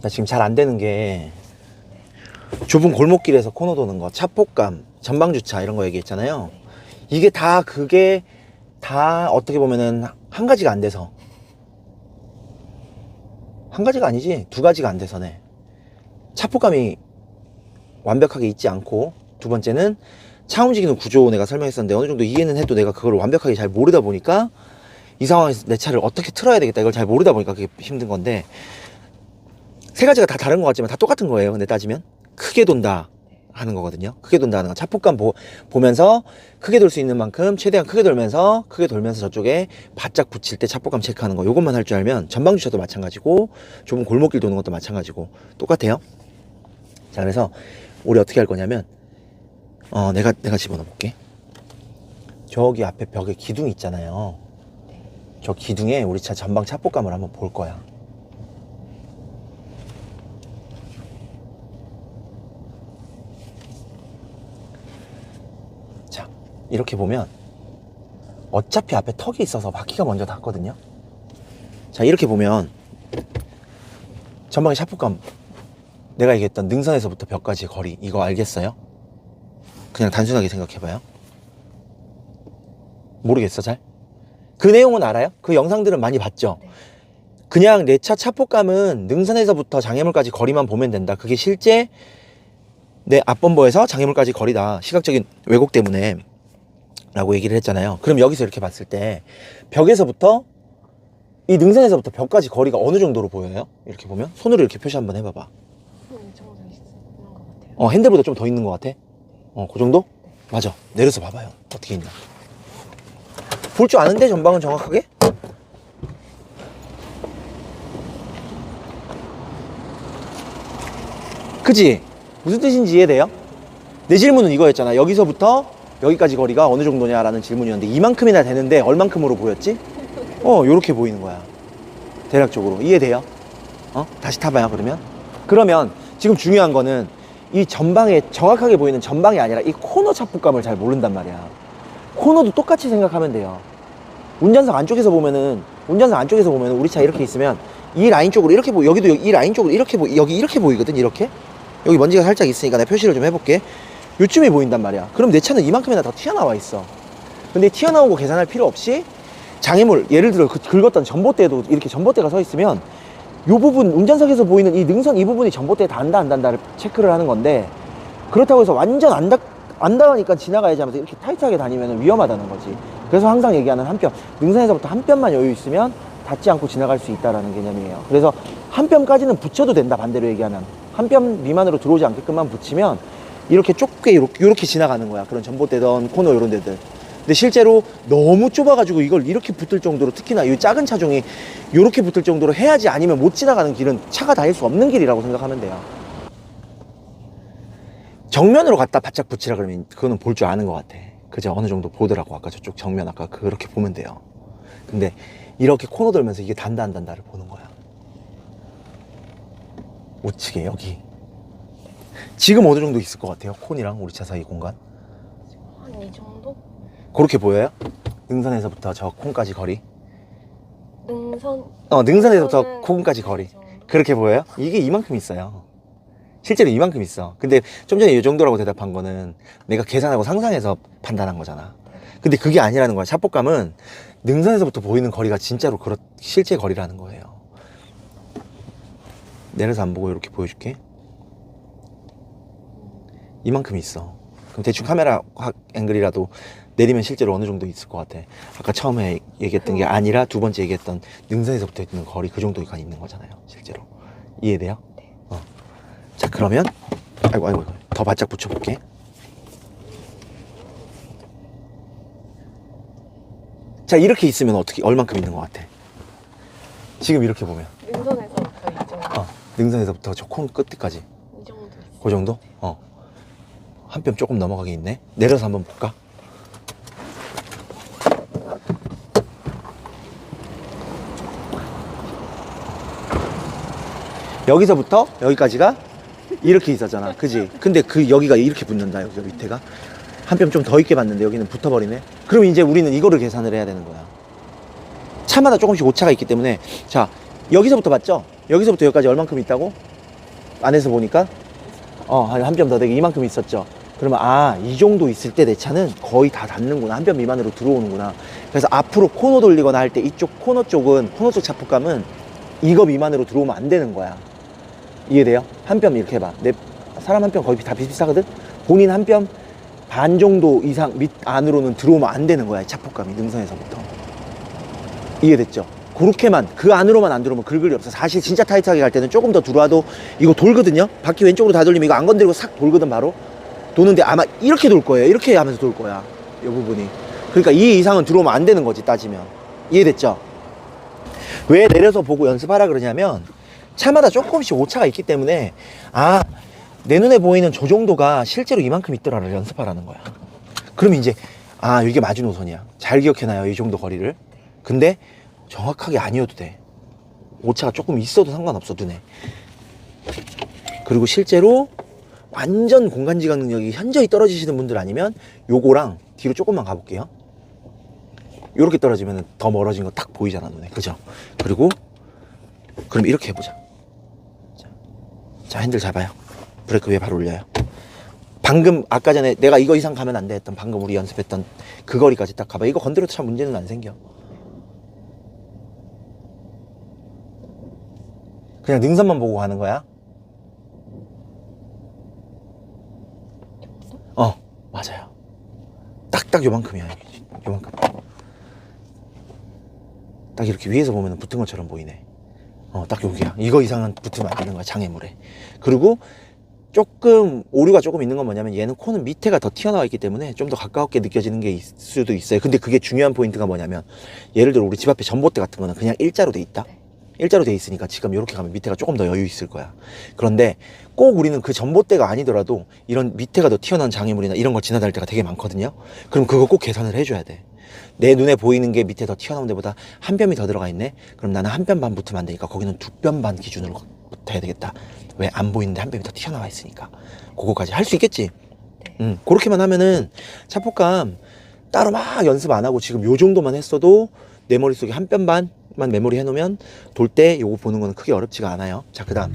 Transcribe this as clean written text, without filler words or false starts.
나 지금 잘 안 되는 게 좁은 골목길에서 코너 도는 거, 차폭감, 전방주차 이런 거 얘기했잖아요. 이게 다 그게 다 어떻게 보면은 한 가지가 안 돼서, 한 가지가 아니지 두 가지가 안 돼서네. 차폭감이 완벽하게 있지 않고, 두 번째는 차 움직이는 구조 내가 설명했었는데 어느 정도 이해는 해도 내가 그걸 완벽하게 잘 모르다 보니까 이 상황에서 내 차를 어떻게 틀어야 되겠다 이걸 잘 모르다 보니까 그게 힘든 건데, 세 가지가 다 다른 것 같지만 다 똑같은 거예요. 근데 따지면 크게 돈다 하는 거거든요. 크게 돈다 하는 거, 차폭감 보면서 크게 돌 수 있는 만큼 최대한 크게 돌면서 저쪽에 바짝 붙일 때 차폭감 체크하는 거, 요것만 할 줄 알면 전방주차도 마찬가지고 좁은 골목길 도는 것도 마찬가지고 똑같아요. 자, 그래서 우리 어떻게 할 거냐면 내가 집어넣어 볼게. 저기 앞에 벽에 기둥 있잖아요. 저 기둥에 우리 차 전방 차폭감을 한번 볼 거야. 자, 이렇게 보면 어차피 앞에 턱이 있어서 바퀴가 먼저 닿거든요. 자, 이렇게 보면 전방의 차폭감, 내가 얘기했던 능선에서부터 벽까지의 거리, 이거 알겠어요? 그냥 단순하게 생각해봐요. 모르겠어 잘? 그 내용은 알아요? 그 영상들은 많이 봤죠? 그냥 내 차 차폭감은 능선에서부터 장애물까지 거리만 보면 된다. 그게 실제 내 앞범버에서 장애물까지 거리다, 시각적인 왜곡 때문에 라고 얘기를 했잖아요. 그럼 여기서 이렇게 봤을 때 벽에서부터 이 능선에서부터 벽까지 거리가 어느 정도로 보여요? 이렇게 보면 손으로 이렇게 표시 한번 해봐봐. 핸들보다 좀 더 있는 것 같아? 그 정도? 맞아. 내려서 봐봐요. 어떻게 있나. 볼 줄 아는데 전방은 정확하게? 그치? 무슨 뜻인지 이해돼요? 내 질문은 이거였잖아. 여기서부터 여기까지 거리가 어느 정도냐라는 질문이었는데 이만큼이나 되는데 얼만큼으로 보였지? 요렇게 보이는 거야. 대략적으로. 이해돼요? 다시 타봐요, 그러면. 그러면 지금 중요한 거는 이 전방에 정확하게 보이는 전방이 아니라 이 코너 차폭감을 잘 모른단 말이야. 코너도 똑같이 생각하면 돼요. 운전석 안쪽에서 보면은 우리 차 이렇게 있으면 이 라인 쪽으로 이렇게 여기도 이 라인 쪽으로 이렇게 여기 이렇게 보이거든. 이렇게 여기 먼지가 살짝 있으니까 내가 표시를 좀 해볼게. 요쯤에 보인단 말이야. 그럼 내 차는 이만큼이나 더 튀어나와 있어. 근데 튀어나온 거 계산할 필요 없이 장애물, 예를 들어 긁었던 전봇대도 이렇게 전봇대가 서 있으면 요 부분, 운전석에서 보이는 이 능선 이 부분이 전봇대에 닿는다 안 닿는다를 체크를 하는 건데, 그렇다고 해서 완전 안 닿으니까 지나가야지 하면서 이렇게 타이트하게 다니면 위험하다는 거지. 그래서 항상 얘기하는 한 뼘, 능선에서부터 한 뼘만 여유 있으면 닿지 않고 지나갈 수 있다라는 개념이에요. 그래서 한 뼘까지는 붙여도 된다. 반대로 얘기하면 한 뼘 미만으로 들어오지 않게끔만 붙이면 이렇게 좁게 이렇게 지나가는 거야. 그런 전봇대던 코너 이런 데들. 근데 실제로 너무 좁아가지고 이걸 이렇게 붙을 정도로, 특히나 이 작은 차종이 이렇게 붙을 정도로 해야지, 아니면 못 지나가는 길은 차가 다닐 수 없는 길이라고 생각하면 돼요. 정면으로 갖다 바짝 붙이라 그러면 그거는 볼 줄 아는 것 같아. 그죠? 어느 정도 보더라고. 아까 저쪽 정면, 아까 그렇게 보면 돼요. 근데 이렇게 코너 돌면서 이게 단다 안 단다를 보는 거야. 우측에 여기 지금 어느 정도 있을 것 같아요? 콘이랑 우리 차 사이 공간? 한 이 정도? 그렇게 보여요? 능선에서부터 저 콘까지 거리? 능선에서부터 능선은 콘까지 거리. 이 정도? 그렇게 보여요? 이게 이만큼 있어요. 실제로 이만큼 있어. 근데 좀 전에 이 정도라고 대답한 거는 내가 계산하고 상상해서 판단한 거잖아. 근데 그게 아니라는 거야. 차폭감은 능선에서부터 보이는 거리가 진짜로 실제 거리라는 거예요. 내려서 안 보고 이렇게 보여줄게. 이만큼 있어. 그럼 대충 카메라 앵글이라도 내리면 실제로 어느 정도 있을 것 같아. 아까 처음에 얘기했던 게 아니라 두 번째 얘기했던 능선에서부터 있는 거리, 그 정도가 있는 거잖아요. 실제로. 이해돼요? 네. 자, 그러면 아이고 더 바짝 붙여볼게. 자, 이렇게 있으면 얼만큼 있는 것 같아? 지금 이렇게 보면 능선에서부터 이 정도? 능선에서부터 저 콘 끝까지 이 정도 있어요. 그 정도? 한 뼘 조금 넘어가게 있네. 내려서 한번 볼까? 여기서부터 여기까지가 이렇게 있었잖아. 그지? 근데 여기가 이렇게 붙는다. 여기 밑에가 한 뼘 좀 더 있게 봤는데 여기는 붙어버리네. 그럼 이제 우리는 이거를 계산을 해야 되는 거야. 차마다 조금씩 오차가 있기 때문에. 자, 여기서부터 봤죠? 여기서부터 여기까지 얼만큼 있다고? 안에서 보니까 한 뼘 더 되게 이만큼 있었죠. 그러면 이 정도 있을 때 내 차는 거의 다 닿는구나. 한 뼘 미만으로 들어오는구나. 그래서 앞으로 코너 돌리거나 할 때 이쪽 코너 쪽 차폭감은 이거 미만으로 들어오면 안 되는 거야. 이해돼요? 한 뼘 이렇게 해봐. 사람 한 뼘 거의 다 비슷비슷하거든? 본인 한 뼘 반 정도 이상 밑 안으로는 들어오면 안 되는 거야. 차폭감이 능선에서부터. 이해됐죠? 그렇게만, 그 안으로만 안 들어오면 긁을이 없어. 사실 진짜 타이트하게 갈 때는 조금 더 들어와도 이거 돌거든요? 바퀴 왼쪽으로 다 돌리면 이거 안 건드리고 싹 돌거든, 바로. 도는데 아마 이렇게 돌 거예요. 이렇게 하면서 돌 거야. 이 부분이. 그러니까 이 이상은 들어오면 안 되는 거지, 따지면. 이해됐죠? 왜 내려서 보고 연습하라 그러냐면, 차마다 조금씩 오차가 있기 때문에, 내 눈에 보이는 저 정도가 실제로 이만큼 있더라를 연습하라는 거야. 그럼 이제, 이게 마지노선이야. 잘 기억해놔요, 이 정도 거리를. 근데 정확하게 아니어도 돼. 오차가 조금 있어도 상관없어, 눈에. 그리고 실제로 완전 공간지각 능력이 현저히 떨어지시는 분들 아니면 요거랑 뒤로 조금만 가볼게요. 요렇게 떨어지면 더 멀어진 거 딱 보이잖아, 눈에. 그죠? 그리고 그럼 이렇게 해보자. 자, 핸들 잡아요. 브레이크 위에 바로 올려요. 방금 아까 전에 내가 이거 이상 가면 안 돼 했던, 방금 우리 연습했던 그 거리까지 딱 가봐. 이거 건드려도 참 문제는 안 생겨. 그냥 능선만 보고 가는 거야. 맞아요. 딱딱 요만큼이야. 요만큼. 딱 이렇게 위에서 보면 붙은 것처럼 보이네. 딱 여기야. 이거 이상은 붙으면 안 되는 거야, 장애물에. 그리고 조금 오류가 조금 있는 건 뭐냐면, 얘는 코는 밑에가 더 튀어나와 있기 때문에 좀 더 가까웠게 느껴지는 게 있을 수도 있어요. 근데 그게 중요한 포인트가 뭐냐면, 예를 들어 우리 집 앞에 전봇대 같은 거는 그냥 일자로 돼 있다. 일자로 돼 있으니까 지금 이렇게 가면 밑에가 조금 더 여유 있을 거야. 그런데 꼭 우리는 그 전봇대가 아니더라도 이런 밑에가 더 튀어나온 장애물이나 이런 걸 지나다닐 때가 되게 많거든요. 그럼 그거 꼭 계산을 해줘야 돼. 내 눈에 보이는 게 밑에 더 튀어나온 데보다 한 뼘이 더 들어가 있네? 그럼 나는 한 뼘 반 붙으면 안 되니까 거기는 두 뼘 반 기준으로 붙어야 되겠다. 왜? 안 보이는데 한 뼘이 더 튀어나와 있으니까. 그거까지 할 수 있겠지? 그렇게만 하면은 차폭감 따로 막 연습 안 하고 지금 요 정도만 했어도 내 머릿속에 한 뼘 반만 메모리 해놓으면 돌 때 요거 보는 거는 크게 어렵지가 않아요. 자, 그 다음